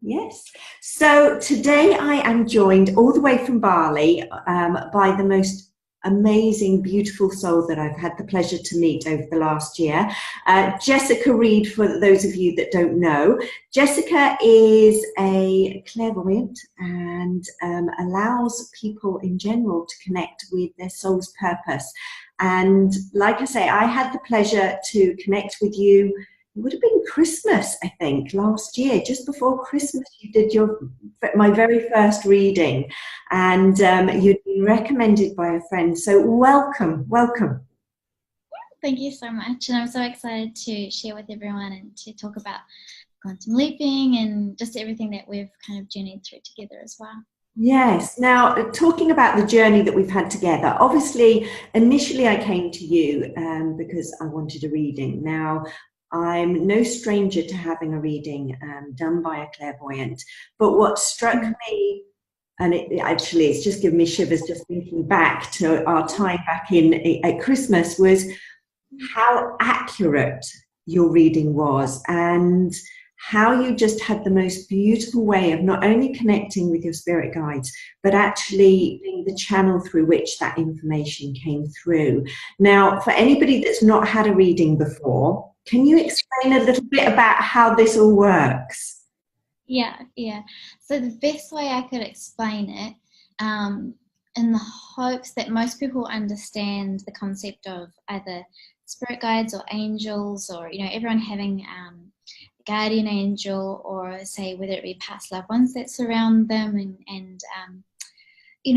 Yes. So today I am joined all the way from Bali by the most amazing, beautiful soul that I've had the pleasure to meet over the last year. Jessica Reid, for those of you that don't know. Jessica is a clairvoyant and allows people in general to connect with their soul's purpose. And like I say, I had the pleasure to connect with you. It would have been Christmas, I think, last year, just before Christmas. You did my very first reading, and you'd been recommended by a friend. So welcome. Thank you so much. And I'm so excited to share with everyone and to talk about quantum leaping and just everything that we've kind of journeyed through together as well. Yes. Now, talking about the journey that we've had together, obviously, initially I came to you because I wanted a reading. Now, I'm no stranger to having a reading done by a clairvoyant, but what struck me, and it's just given me shivers just thinking back to our time back at Christmas, was how accurate your reading was, and how you just had the most beautiful way of not only connecting with your spirit guides, but actually being the channel through which that information came through. Now, for anybody that's not had a reading before, can you explain a little bit about how this all works? Yeah. So the best way I could explain it, in the hopes that most people understand the concept of either spirit guides or angels, or everyone having a guardian angel, or say whether it be past loved ones that surround them and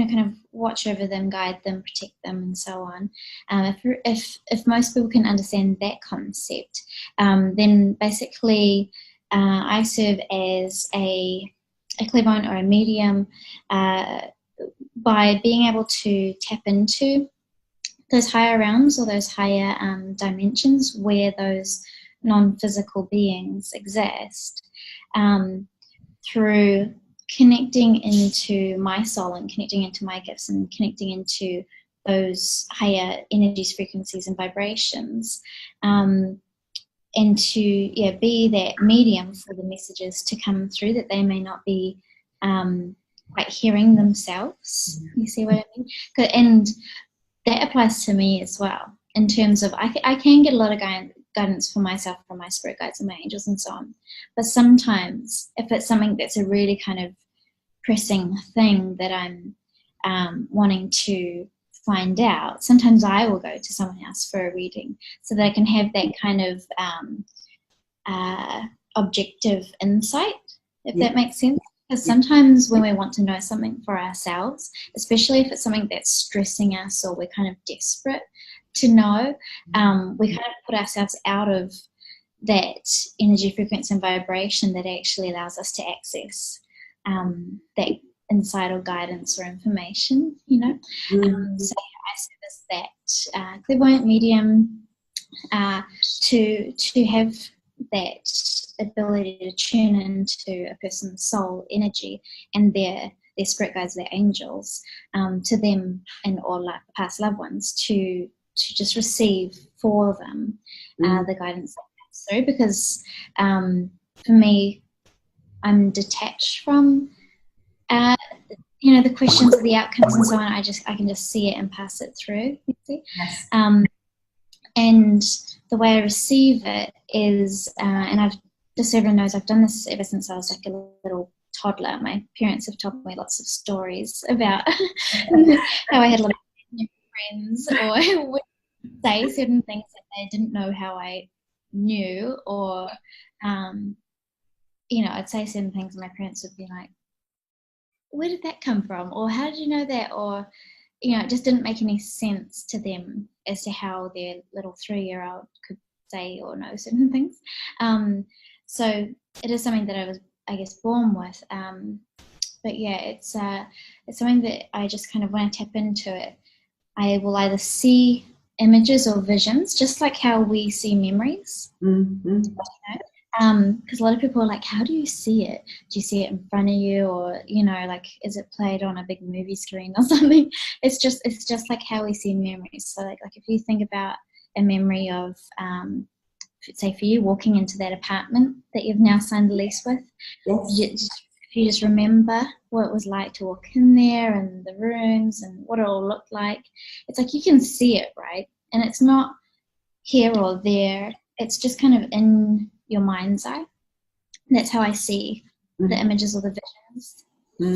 kind of watch over them, guide them, protect them, and so on. If most people can understand that concept, then basically I serve as a clairvoyant or a medium by being able to tap into those higher realms or those higher dimensions where those non-physical beings exist, through connecting into my soul and connecting into my gifts and connecting into those higher energies, frequencies, and vibrations, and to be that medium for the messages to come through that they may not be quite hearing themselves. You see what I mean? And that applies to me as well, in terms of I can get a lot of guidance for myself from my spirit guides and my angels and so on. But sometimes, if it's something that's a really kind of pressing thing that I'm wanting to find out, sometimes I will go to someone else for a reading so that I can have that kind of objective insight, if that makes sense. Because sometimes when we want to know something for ourselves, especially if it's something that's stressing us or we're kind of desperate to know, we kind of put ourselves out of that energy, frequency, and vibration that actually allows us to access that insight or guidance or information, So I serve as that clairvoyant medium to have that ability to tune into a person's soul energy and their spirit guides, their angels, to them and all past loved ones, to just receive for them the guidance that comes through. Because for me, I'm detached from the questions of the outcomes and so on. I can just see it and pass it through, you see. Yes. And the way I receive it is, and I've just, everyone knows I've done this ever since I was like a little toddler. My parents have told me lots of stories about how I had a lot of friends, or would say certain things that they didn't know how I knew, or I'd say certain things and my parents would be like, where did that come from? Or how did you know that? Or, it just didn't make any sense to them as to how their little 3-year-old could say or know certain things. So it is something that I was, I guess, born with. But yeah, it's something that I just kind of, when I tap into it, I will either see images or visions, just like how we see memories. Mm-hmm. Because a lot of people are like, how do you see it? Do you see it in front of you, or like, is it played on a big movie screen or something? It's just like how we see memories. So like if you think about a memory of say for you, walking into that apartment that you've now signed the lease with, Yes. if you just remember what it was like to walk in there and the rooms and what it all looked like, it's like you can see it, right? And it's not here or there. It's just kind of in your mind's eye. And that's how I see the images or the visions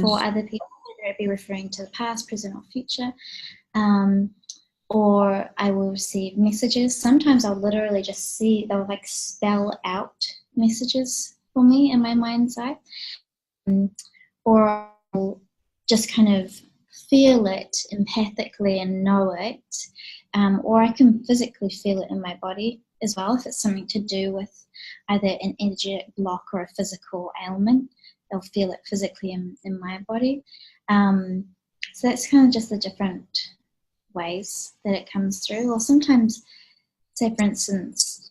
for other people, whether it be referring to the past, present, or future. Or I will receive messages. Sometimes I'll literally just see, they'll like spell out messages for me in my mind's eye. Or I'll just kind of feel it empathically and know it. Or I can physically feel it in my body as well, if it's something to do with either an energetic block or a physical ailment. They'll feel it physically in my body. So that's kind of just the different ways that it comes through. Or sometimes, say for instance,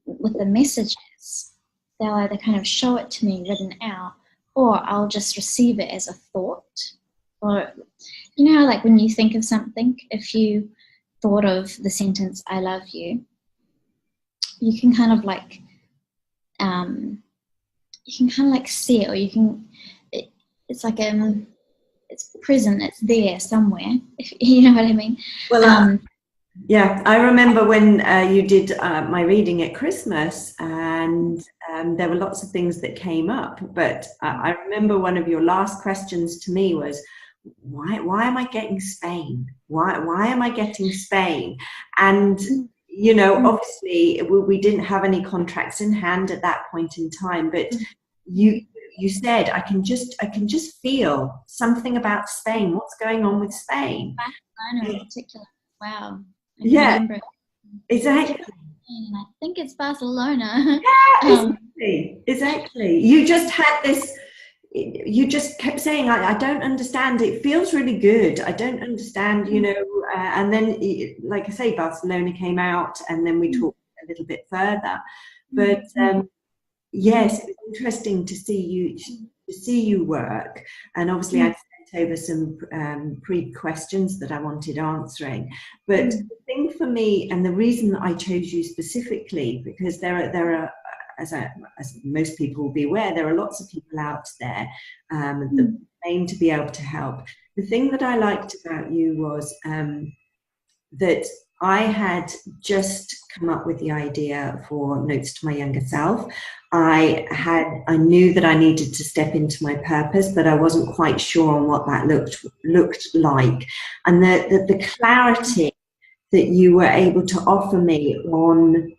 with the messages, they'll either kind of show it to me written out, or I'll just receive it as a thought. Or, you know how like when you think of something, if you thought of the sentence, I love you, you can kind of like, see it, or you can, it's like, it's present, it's there somewhere, if you know what I mean. Well, yeah, I remember when you did my reading at Christmas, and there were lots of things that came up, but I remember one of your last questions to me was, why am I getting Spain? Why am I getting Spain? And you know, obviously we didn't have any contracts in hand at that point in time, but you said, I can just feel something about Spain. What's going on with Spain? Barcelona in particular. Wow. I can Yeah, remember it. exactly. And I think it's Barcelona. Yeah, exactly. You just had this, you just kept saying, I don't understand. It feels really good. I don't understand, you know. And then, like I say, Barcelona came out, and then we talked a little bit further. But yes, it was interesting to see you work. And obviously, I sent over some pre-questions that I wanted answering. But the thing for me, and the reason that I chose you specifically, because there are as most people will be aware, there are lots of people out there that claim to be able to help. The thing that I liked about you was that I had just come up with the idea for Notes to My Younger Self. I knew that I needed to step into my purpose, but I wasn't quite sure on what that looked like. And the clarity that you were able to offer me on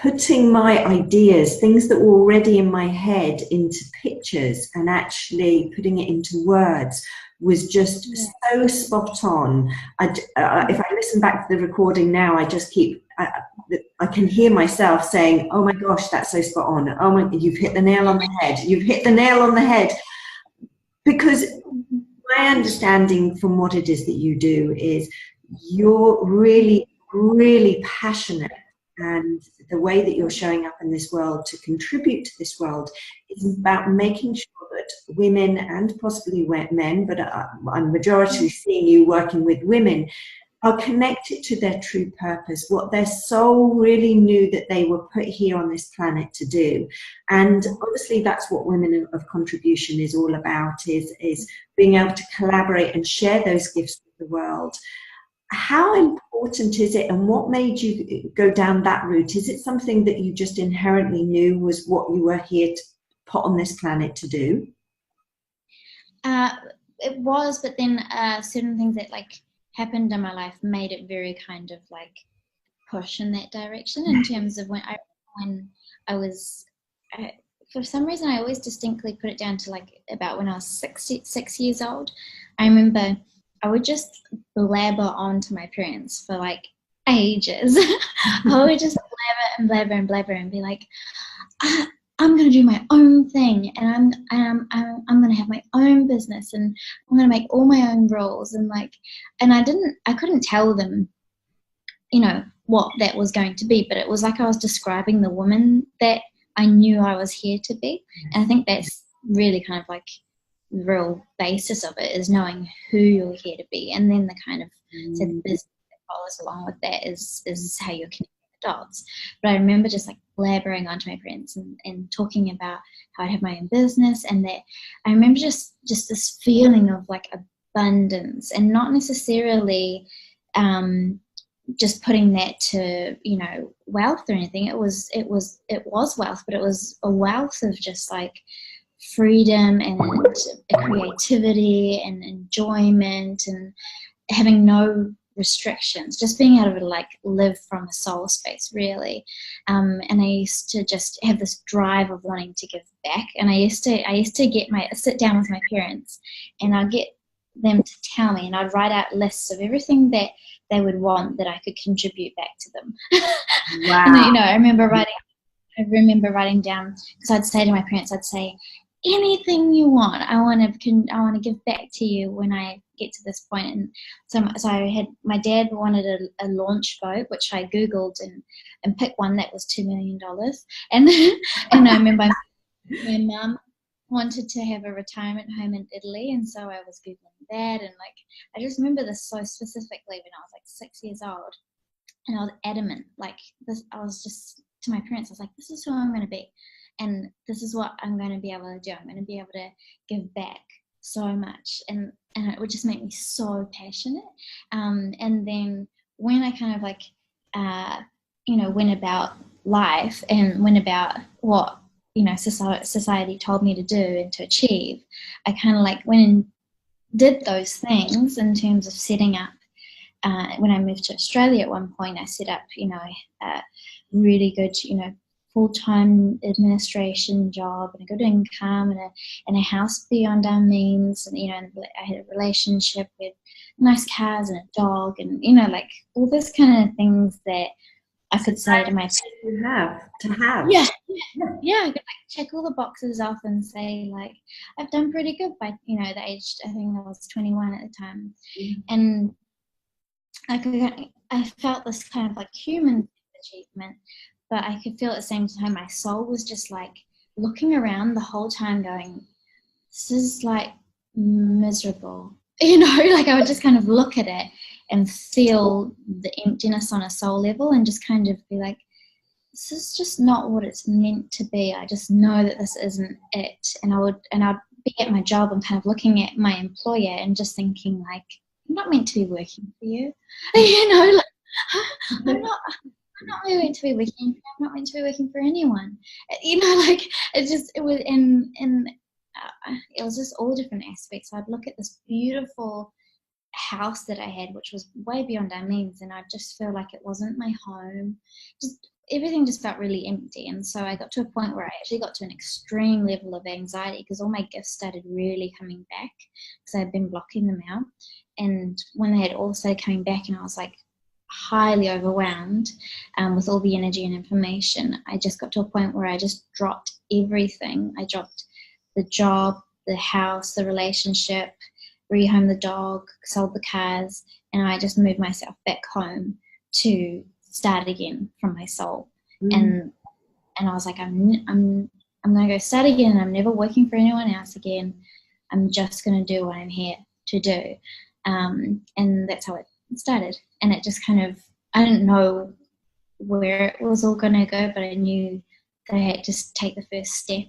putting my ideas, things that were already in my head, into pictures and actually putting it into words was just so spot on. If I listen back to the recording now, I just keep, I can hear myself saying, oh my gosh, that's so spot on. Oh my, you've hit the nail on the head. You've hit the nail on the head. Because my understanding from what it is that you do is you're really, really passionate, and the way that you're showing up in this world to contribute to this world is about making sure that women, and possibly men, but I'm majority seeing you working with women, are connected to their true purpose, what their soul really knew that they were put here on this planet to do. And obviously that's what Women of Contribution is all about, is being able to collaborate and share those gifts with the world. How important is it, and what made you go down that route? Is it something that you just inherently knew was what you were here to put on this planet to do? It was, but then certain things that like happened in my life made it very kind of like push in that direction. In terms of when I was, for some reason I always distinctly put it down to like about when I was 6 years old. I remember I would just blabber on to my parents for like ages. I would just blabber and be like, I'm going to do my own thing, and I'm going to have my own business, and I'm going to make all my own rules, and like, and I couldn't tell them, you know, what that was going to be, but it was like I was describing the woman that I knew I was here to be. And I think that's really kind of like the real basis of it, is knowing who you're here to be, and then the kind of so the business that follows along with that is how you're connecting adults. But I remember just like blabbering onto my friends and talking about how I have my own business, and that I remember just this feeling of like abundance, and not necessarily just putting that to, you know, wealth or anything. It was wealth, but it was a wealth of just like freedom and creativity and enjoyment and having no restrictions, just being able to like live from a soul space, really. And I used to just have this drive of wanting to give back, and I used to sit down with my parents, and I'd get them to tell me, and I'd write out lists of everything that they would want that I could contribute back to them. Wow. And you know, I remember writing down, because I'd say to my parents, I'd say, anything you want, I want to give back to you when I get to this point. And so I had, my dad wanted a launch boat, which I googled and picked one that was $2 million. And and I remember my mum wanted to have a retirement home in Italy, and so I was googling that, and like I just remember this so specifically when I was like 6 years old, and I was adamant, like this. I was just, to my parents, I was like, this is who I'm going to be, and this is what I'm going to be able to do. I'm going to be able to give back so much, and it would just make me so passionate. And then when I kind of like went about life and went about what, you know, society told me to do and to achieve, I kind of like went and did those things in terms of setting up. When I moved to Australia at one point, I set up, you know, a really good, you know, full-time administration job and a good income and a house beyond our means, and you know, and I had a relationship with nice cars and a dog, and you know, like all those kind of things that I could say to my to have. Yeah, I could like check all the boxes off and say like I've done pretty good by, you know, the age, I think I was 21 at the time. And I felt this kind of like human achievement, but I could feel at the same time my soul was just like looking around the whole time going, this is like miserable, you know, like I would just kind of look at it and feel the emptiness on a soul level and just kind of be like, this is just not what it's meant to be. I just know that this isn't it. And I'd be at my job and kind of looking at my employer and just thinking like, I'm not meant to be working for you. You know, like I'm not really meant to be working. I'm not meant to be working for anyone. You know, like it was just all different aspects. I'd look at this beautiful house that I had, which was way beyond our means, and I just feel like it wasn't my home. Just everything just felt really empty. And so I got to a point where I actually got to an extreme level of anxiety because all my gifts started really coming back because I'd been blocking them out. And when they had all started coming back and I was like highly overwhelmed with all the energy and information, I just got to a point where I just dropped everything. I dropped the job, the house, the relationship, rehomed the dog, sold the cars, and I just moved myself back home to start again from my soul. And I was like, I'm gonna go start again, and I'm never working for anyone else again. I'm just gonna do what I'm here to do. And that's how it started. And it just kind of, I didn't know where it was all gonna go, but I knew that I had to take the first step.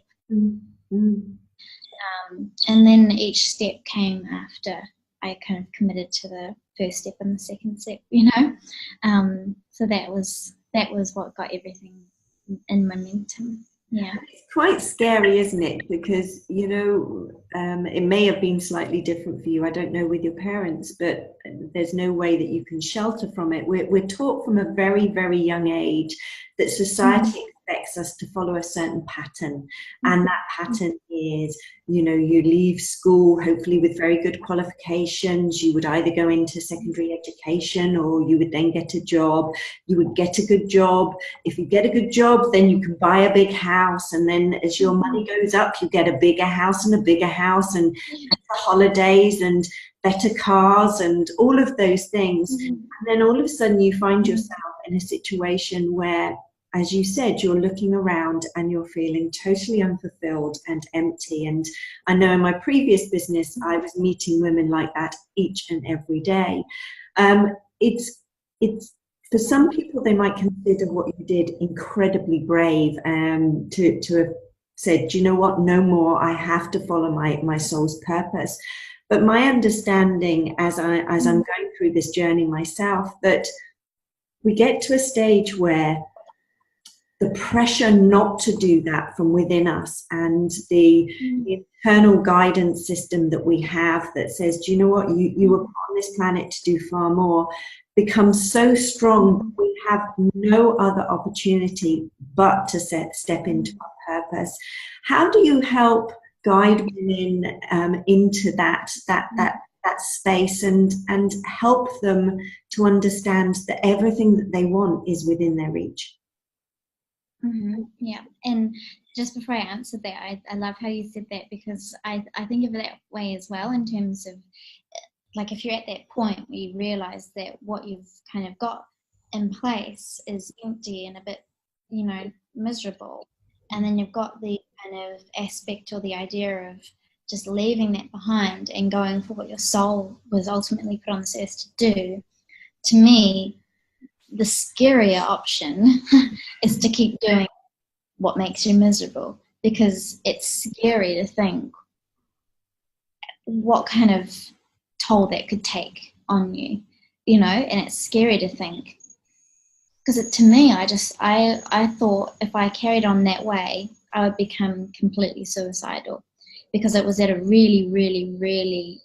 And then each step came after I kind of committed to the first step and the second step, you know. So that was what got everything in momentum. Yeah. It's quite scary, isn't it? Because, you know, it may have been slightly different for you. I don't know with your parents, but there's no way that you can shelter from it. We're taught from a very, very young age that society expects us to follow a certain pattern. And that pattern is, you know, you leave school, hopefully with very good qualifications. You would either go into secondary education or you would then get a job. You would get a good job. If you get a good job, then you can buy a big house. And then as your money goes up, you get a bigger house and a bigger house and better holidays and better cars and all of those things. And then all of a sudden you find yourself in a situation where, as you said, you're looking around and you're feeling totally unfulfilled and empty. And I know in my previous business, I was meeting women like that each and every day. It's for some people, they might consider consider what you did incredibly brave, to have said, "Do you know what, no more, I have to follow my soul's purpose." But my understanding as I'm going through this journey myself, that we get to a stage where the pressure not to do that from within us, and the internal guidance system that we have that says, "Do you know what, you were put on this planet to do far more," becomes so strong, we have no other opportunity but to step into our purpose. How do you help guide women into that space, and help them to understand that everything that they want is within their reach? Yeah, and just before I answer that, I love how you said that, because I think of it that way as well, in terms of, like, if you're at that point where you realize that what you've kind of got in place is empty and a bit, miserable, and then you've got the kind of aspect or the idea of just leaving that behind and going for what your soul was ultimately put on this earth to do. To me, the scarier option is to keep doing what makes you miserable, because it's scary to think what kind of toll that could take on you, and it's scary to think, because to me, I thought if I carried on that way, I would become completely suicidal, because it was at a really, really, really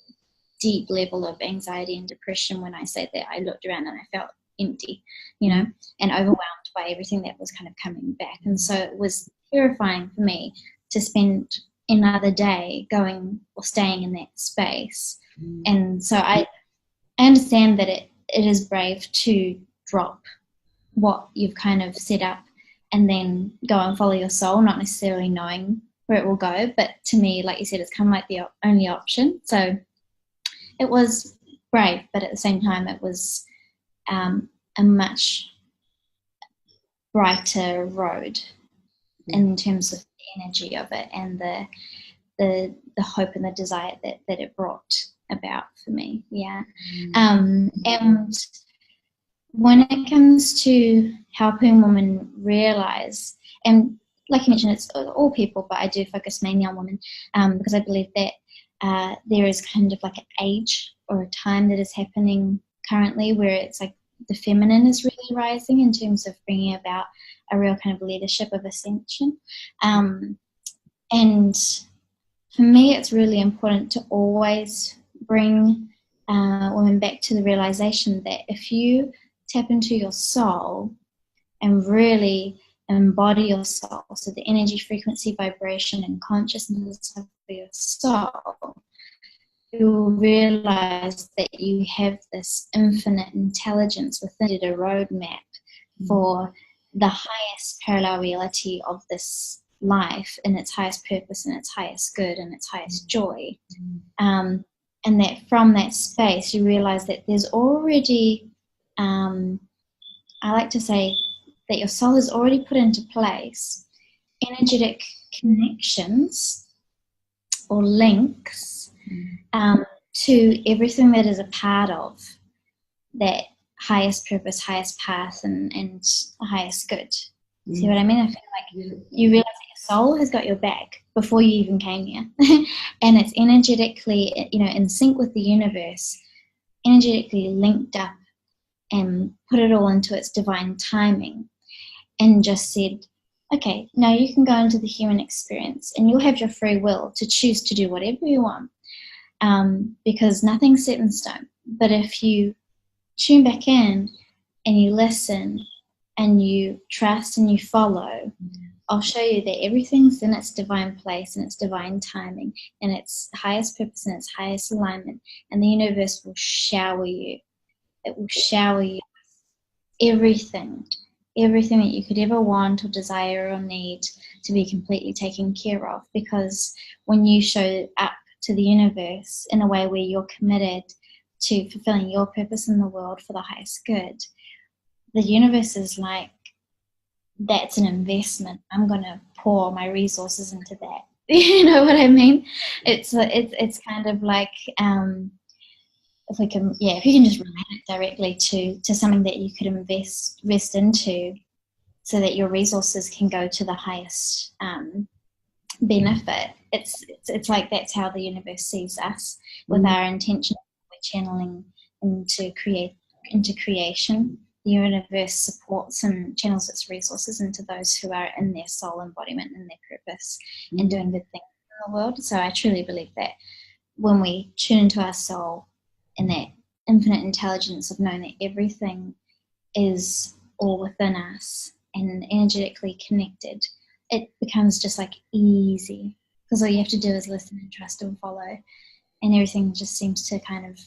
deep level of anxiety and depression. When I say that, I looked around and I felt empty, and overwhelmed by everything that was kind of coming back. And so it was terrifying for me to spend another day going or staying in that space. And so I understand that it is brave to drop what you've kind of set up and then go and follow your soul, not necessarily knowing where it will go. But to me, like you said, it's kind of like the only option. So it was brave, but at the same time, it was a much brighter road in terms of the energy of it, and the hope and the desire that it brought about for me. And when it comes to helping women realize, and like you mentioned, it's all people, but I do focus mainly on women, because I believe that there is kind of like an age or a time that is happening currently where it's like the feminine is really rising in terms of bringing about a real kind of leadership of ascension. And for me, it's really important to always bring women back to the realization that if you tap into your soul and really embody your soul, so the energy, frequency, vibration, and consciousness of your soul, you'll realize that you have this infinite intelligence within it, a roadmap for the highest parallel reality of this life, and its highest purpose, and its highest good, and its highest joy. And that from that space, you realize that there's already, I like to say that your soul has already put into place energetic connections or links to everything that is a part of that highest purpose, highest path, and highest good. See what I mean? I feel like you realize that your soul has got your back before you even came here. And it's energetically, in sync with the universe, energetically linked up, and put it all into its divine timing, and just said, okay, now you can go into the human experience, and you'll have your free will to choose to do whatever you want, because nothing's set in stone. But if you tune back in and you listen and you trust and you follow, I'll show you that everything's in its divine place and its divine timing and its highest purpose and its highest alignment, and the universe will shower you. It will shower you with everything that you could ever want or desire or need to be completely taken care of. Because when you show up to the universe in a way where you're committed to fulfilling your purpose in the world for the highest good, the universe is like, that's an investment. I'm going to pour my resources into that. You know what I mean? It's kind of like, if you can just relate it directly to something that you could invest into, so that your resources can go to the highest benefit. It's like that's how the universe sees us, with our intention we're channeling into creation. The universe supports and channels its resources into those who are in their soul embodiment and their purpose and doing good things in the world. So I truly believe that when we tune into our soul and that infinite intelligence of knowing that everything is all within us and energetically connected, it becomes just like easy, because all you have to do is listen and trust and follow, and everything just seems to kind of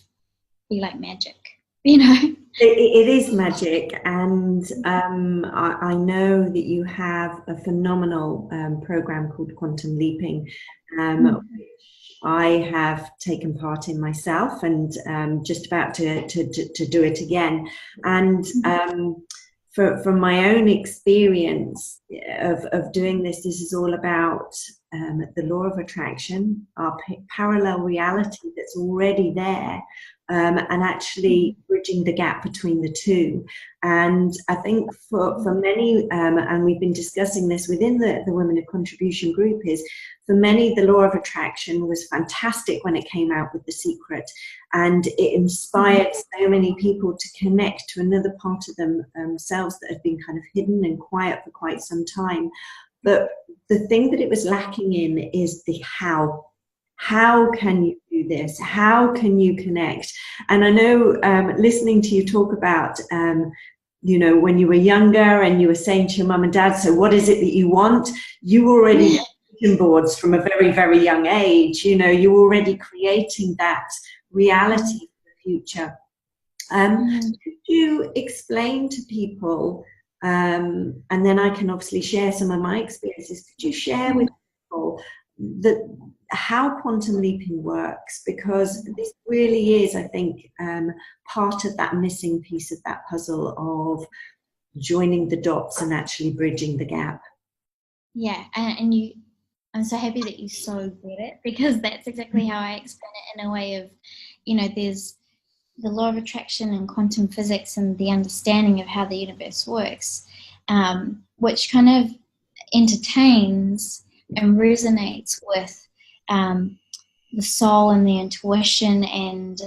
be like magic, you know. It is magic, and I know that you have a phenomenal program called Quantum Leaping, which I have taken part in myself, and just about to do it again. And from my own experience of doing this is all about the law of attraction, our parallel reality that's already there, and actually bridging the gap between the two. And I think for many, and we've been discussing this within the Women of Contribution group, is for many, the law of attraction was fantastic when it came out with The Secret, and it inspired so many people to connect to another part of themselves that had been kind of hidden and quiet for quite some time. But the thing that it was lacking in is the how. How can you do this? How can you connect? And I know, listening to you talk about, you know, when you were younger and you were saying to your mum and dad, so what is it that you want? You already had vision boards from a very, very young age. You know, you're already creating that reality for the future. Could you explain to people, and then I can obviously share some of my experiences, could you share with people how quantum leaping works? Because this really is, I think, part of that missing piece of that puzzle of joining the dots and actually bridging the gap. Yeah, and I'm so happy that you so get it, because that's exactly how I explain it, in a way of, you know, there's the law of attraction and quantum physics and the understanding of how the universe works, which kind of entertains and resonates with the soul and the intuition and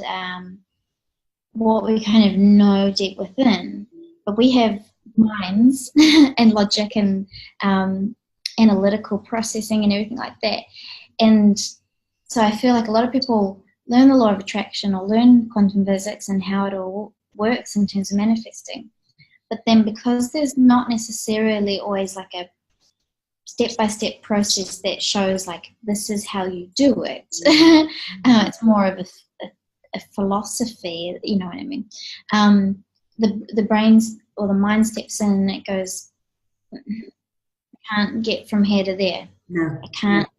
what we kind of know deep within. But we have minds and logic and analytical processing and everything like that. And so I feel like a lot of people learn the law of attraction or learn quantum physics and how it all works in terms of manifesting. But then, because there's not necessarily always like a step-by-step process that shows like this is how you do it, it's more of a philosophy, you know what I mean. The brains or the mind steps in and it goes, I can't get from here to there. No. I can't.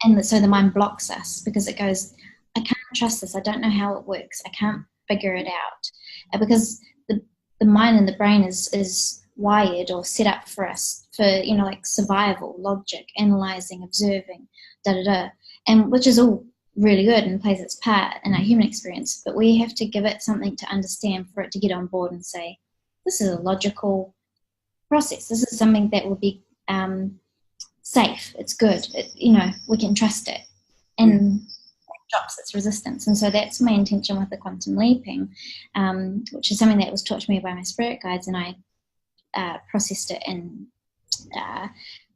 And so the mind blocks us, because it goes, I can't trust this. I don't know how it works. I can't figure it out, because the mind and the brain is wired or set up for us for, you know, like survival, logic, analyzing, observing, and which is all really good and plays its part in our human experience. But we have to give it something to understand for it to get on board and say, this is a logical process. This is something that will be safe. It's good. You know, we can trust it, and it drops its resistance. And so that's my intention with the quantum leaping, which is something that was taught to me by my spirit guides, and I processed it and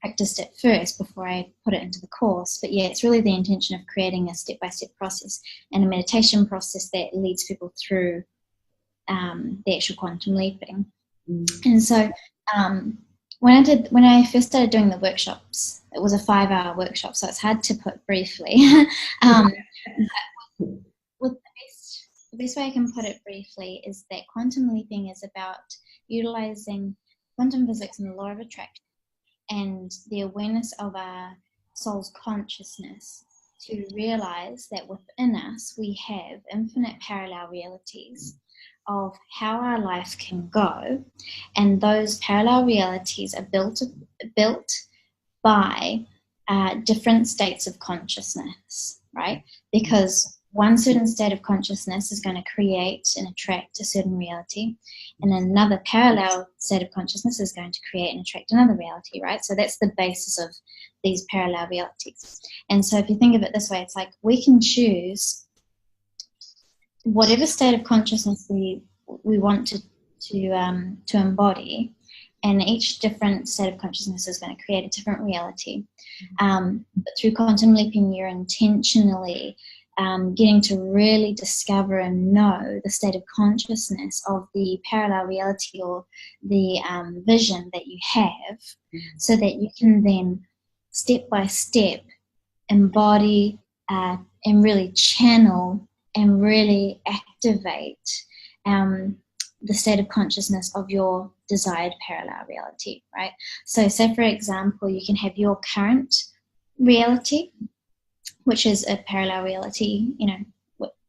practiced it first before I put it into the course. But yeah, it's really the intention of creating a step-by-step process and a meditation process that leads people through the actual quantum leaping. And so when I first started doing the workshops, it was a 5-hour workshop, so it's hard to put briefly. With the best way I can put it briefly is that quantum leaping is about utilizing quantum physics and the law of attraction and the awareness of our soul's consciousness to realize that within us we have infinite parallel realities of how our life can go, and those parallel realities are built by different states of consciousness, right? Because one certain state of consciousness is going to create and attract a certain reality, and then another parallel state of consciousness is going to create and attract another reality, right? So that's the basis of these parallel realities. And so if you think of it this way, it's like we can choose whatever state of consciousness we want to embody, and each different state of consciousness is going to create a different reality. But through quantum leaping, you're intentionally getting to really discover and know the state of consciousness of the parallel reality or the vision that you have, so that you can then step by step embody and really channel and really activate the state of consciousness of your desired parallel reality, right? So say, for example, you can have your current reality, which is a parallel reality,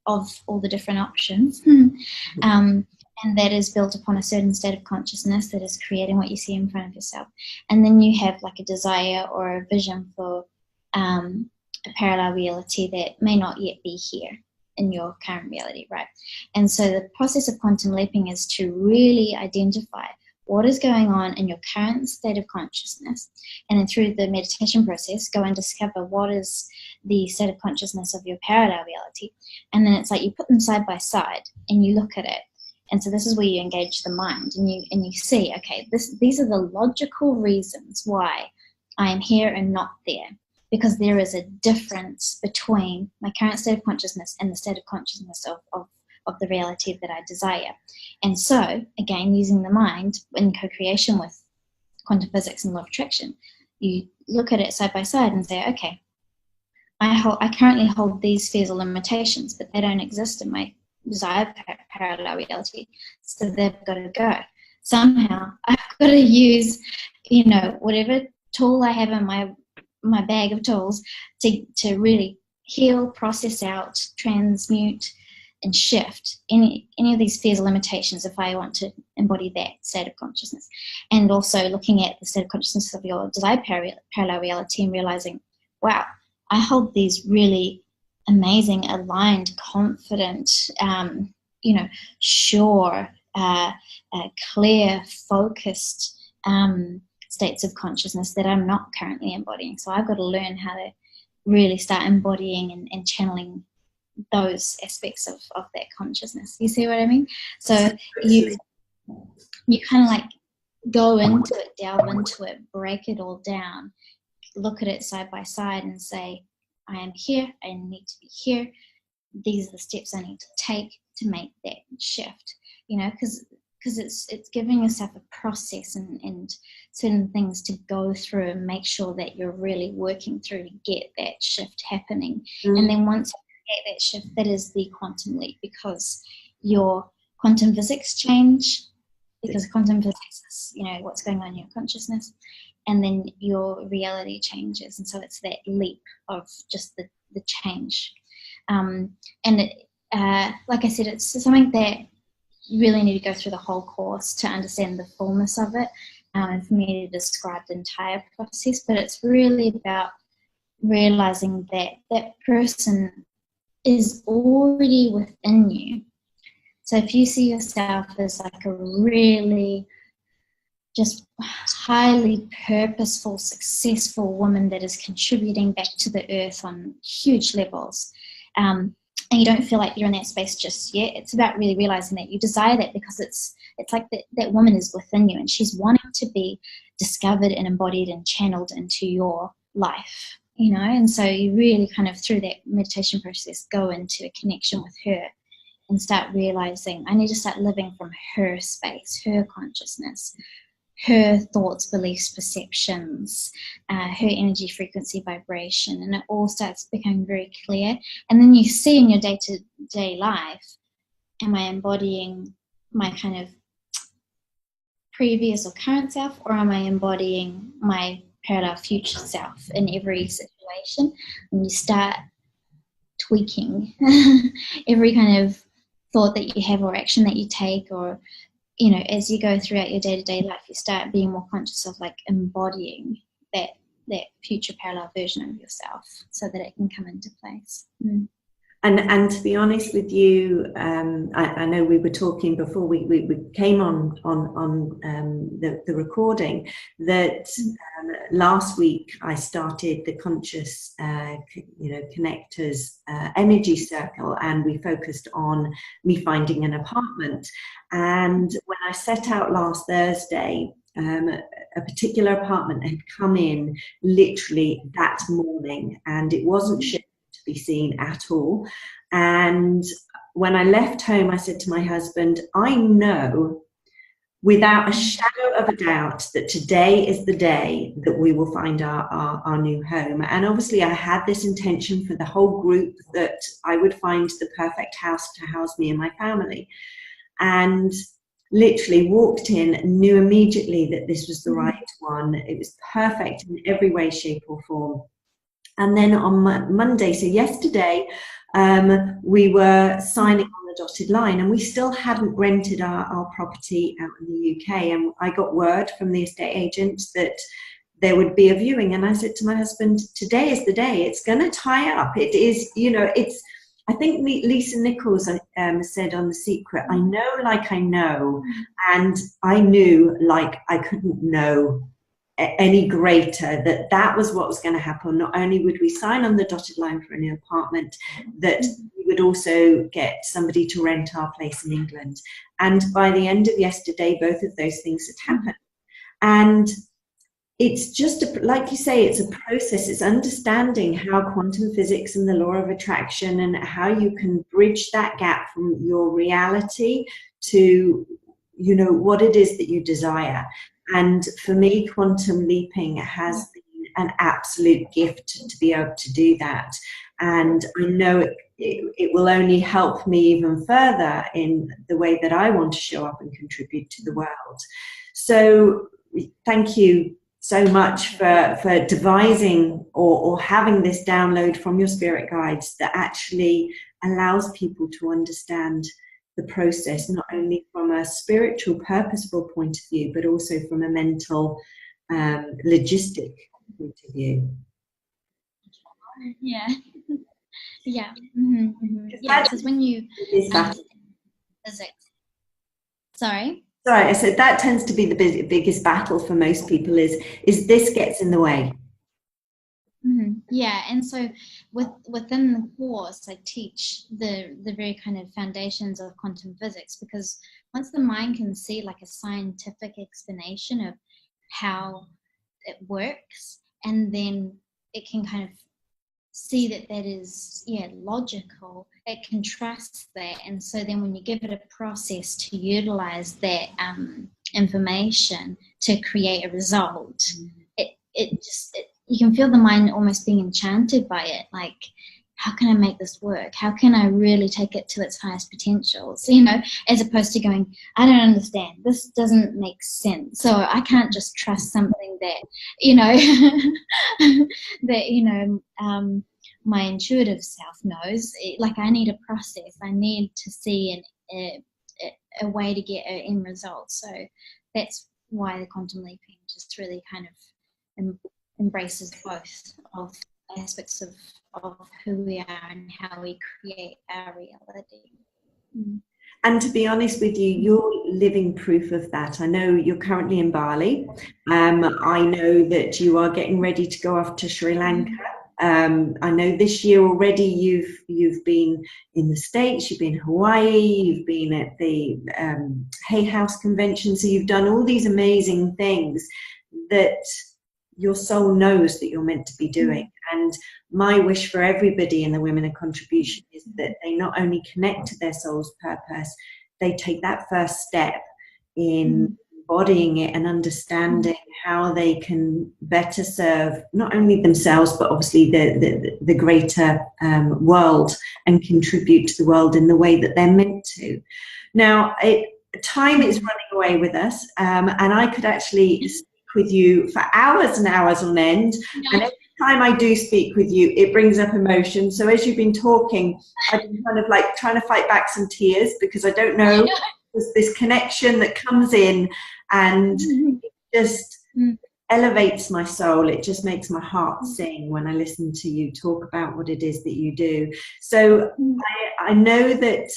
of all the different options. And that is built upon a certain state of consciousness that is creating what you see in front of yourself. And then you have like a desire or a vision for a parallel reality that may not yet be here in your current reality, right? And so the process of quantum leaping is to really identify what is going on in your current state of consciousness, and then through the meditation process, go and discover what is the state of consciousness of your parallel reality. And then it's like you put them side by side and you look at it. And so this is where you engage the mind, and you see, okay, these are the logical reasons why I am here and not there. Because there is a difference between my current state of consciousness and the state of consciousness of the reality that I desire. And so, again, using the mind in co-creation with quantum physics and law of attraction, you look at it side by side and say, okay, I currently hold these fears or limitations, but they don't exist in my desired parallel reality, so they've got to go. Somehow, I've got to use, whatever tool I have in my bag of tools to really heal, process out, transmute, and shift any of these fears or limitations if I want to embody that state of consciousness. And also looking at the state of consciousness of your desired parallel reality and realizing, wow, I hold these really amazing, aligned, confident, sure, clear, focused states of consciousness that I'm not currently embodying. So I've got to learn how to really start embodying and channeling those aspects of that consciousness. You see what I mean? So you kind of like go into it, delve into it, break it all down, look at it side by side and say, I am here, I need to be here. These are the steps I need to take to make that shift, because it's giving yourself a process and certain things to go through and make sure that you're really working through to get that shift happening. And then once you get that shift, that is the quantum leap, because your quantum physics change, because quantum physics is, what's going on in your consciousness, and then your reality changes. And so it's that leap of just the change. And like I said, it's something that you really need to go through the whole course to understand the fullness of it, and for me to describe the entire process. But it's really about realizing that that person is already within you. So if you see yourself as like a really just highly purposeful, successful woman that is contributing back to the earth on huge levels, and you don't feel like you're in that space just yet, it's about really realizing that you desire that, because it's like that woman is within you and she's wanting to be discovered and embodied and channeled into your life, and so you really kind of through that meditation process go into a connection with her and start realizing, I need to start living from her space, her consciousness, her thoughts, beliefs, perceptions, her energy, frequency, vibration, and it all starts becoming very clear. And then you see in your day-to-day life, am I embodying my kind of previous or current self, or am I embodying my parallel future self in every situation? And you start tweaking every kind of thought that you have or action that you take, or as you go throughout your day-to-day life, you start being more conscious of like embodying that future parallel version of yourself so that it can come into place. And to be honest with you, I know we were talking before we came on the recording that last week I started the Conscious Connectors Energy Circle, and we focused on me finding an apartment. And when I set out last Thursday, a particular apartment had come in literally that morning, and it wasn't shipped to be seen at all. And when I left home, I said to my husband, I know without a shadow of a doubt that today is the day that we will find our new home. And obviously I had this intention for the whole group that I would find the perfect house to house me and my family. And literally walked in, knew immediately that this was the right one. It was perfect in every way, shape or form. And then on Monday, so yesterday, we were signing on the dotted line, and we still hadn't rented our property out in the UK. And I got word from the estate agent that there would be a viewing. And I said to my husband, today is the day. It's going to tie up. It is, it's, I think Lisa Nichols said on The Secret, I know like I know, and I knew like I couldn't know any greater that was what was going to happen. Not only would we sign on the dotted line for a new apartment, that we would also get somebody to rent our place in England. And by the end of yesterday, both of those things had happened. And it's just, like you say, it's a process. It's understanding how quantum physics and the law of attraction and how you can bridge that gap from your reality to, what it is that you desire. And for me, quantum leaping has been an absolute gift to be able to do that. And I know it will only help me even further in the way that I want to show up and contribute to the world. So thank you so much for devising or having this download from your spirit guides that actually allows people to understand the process, not only from a spiritual, purposeful point of view, but also from a mental, logistic point of view. Yeah. Yeah. Mm-hmm, mm-hmm. Yeah, because when you physics. Sorry, I said that tends to be the biggest battle for most people is this gets in the way. Mm-hmm. Yeah, and so within the course, I teach the very kind of foundations of quantum physics, because once the mind can see like a scientific explanation of how it works, and then it can kind of see that is logical, it can trust that. And so then when you give it a process to utilize that information to create a result, you can feel the mind almost being enchanted by it. Like, how can I make this work? How can I really take it to its highest potential? So, as opposed to going, I don't understand. This doesn't make sense. So I can't just trust something that, my intuitive self knows. Like, I need a process. I need to see a way to get an end result. So that's why the quantum leaping just really kind of embraces both of aspects of who we are and how we create our reality. And to be honest with you, you're living proof of that. I know you're currently in Bali. I know that you are getting ready to go off to Sri Lanka. I know this year already you've been in the States, you've been in Hawaii, you've been at the Hay House Convention. So you've done all these amazing things that your soul knows that you're meant to be doing. And my wish for everybody in the Women of Contribution is that they not only connect to their soul's purpose, they take that first step in embodying it and understanding how they can better serve not only themselves, but obviously the greater world, and contribute to the world in the way that they're meant to. Now, time is running away with us, and I could actually speak with you for hours and hours on end. And every time I do speak with you, it brings up emotion. So as you've been talking, I've been kind of like trying to fight back some tears, because I don't know, there's this connection that comes in, and just elevates my soul. It just makes my heart sing when I listen to you talk about what it is that you do. So I know that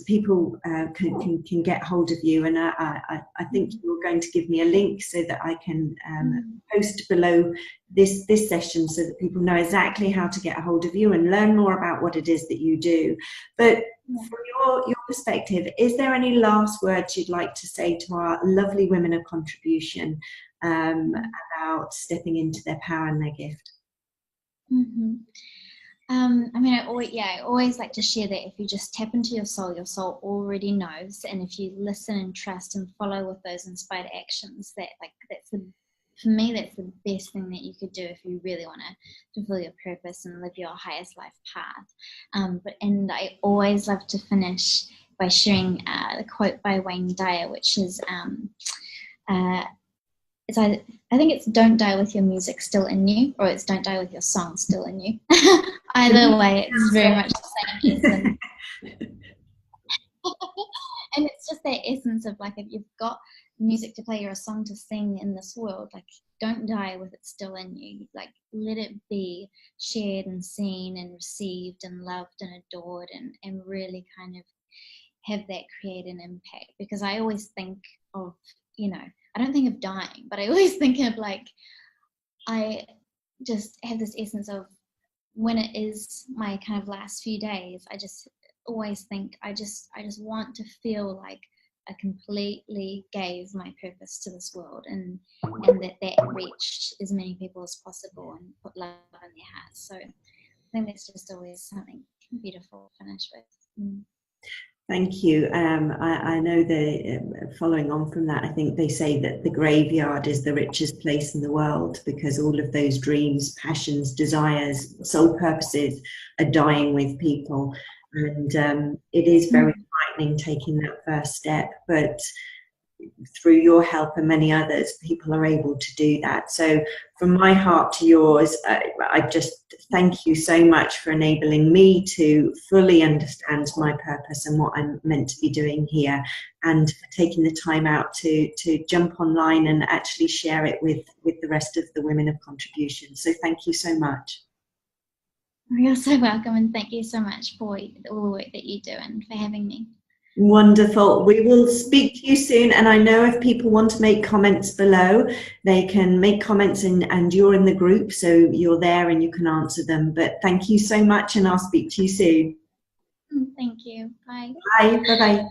people can get hold of you, and I think you're going to give me a link so that I can post below this session so that people know exactly how to get a hold of you and learn more about what it is that you do. But from your perspective, is there any last words you'd like to say to our lovely women of contribution about stepping into their power and their gift? I mean, I always like to share that if you just tap into your soul already knows, and if you listen and trust and follow with those inspired actions, for me, that's the best thing that you could do if you really want to fulfill your purpose and live your highest life path. And I always love to finish by sharing the quote by Wayne Dyer, which is, I think it's "Don't die with your music still in you," or it's "Don't die with your song still in you." Either way, it's very much the same essence. And it's just that essence of, like, if you've got music to play or a song to sing in this world, like, don't die with it still in you. Like, let it be shared and seen and received and loved and adored, and really kind of have that create an impact. Because I always think of, I don't think of dying, but I always think of, like, I just have this essence of when it is my kind of last few days, I just always think I just want to feel like I completely gave my purpose to this world, and that reached as many people as possible and put love in their hearts. So I think that's just always something beautiful to finish with. Thank you. I know following on from that, I think they say that the graveyard is the richest place in the world, because all of those dreams, passions, desires, soul purposes are dying with people. And it is very frightening taking that first step, but through your help and many others, people are able to do that. So from my heart to yours, I just thank you so much for enabling me to fully understand my purpose and what I'm meant to be doing here, and for taking the time out to jump online and actually share it with the rest of the women of contribution. So thank you so much. You're so welcome, and thank you so much for all the work that you do and for having me. Wonderful. We will speak to you soon, and I know if people want to make comments below, they can make comments, and you're in the group, so you're there and you can answer them. But thank you so much, and I'll speak to you soon. Thank you. Bye. Bye. Bye-bye.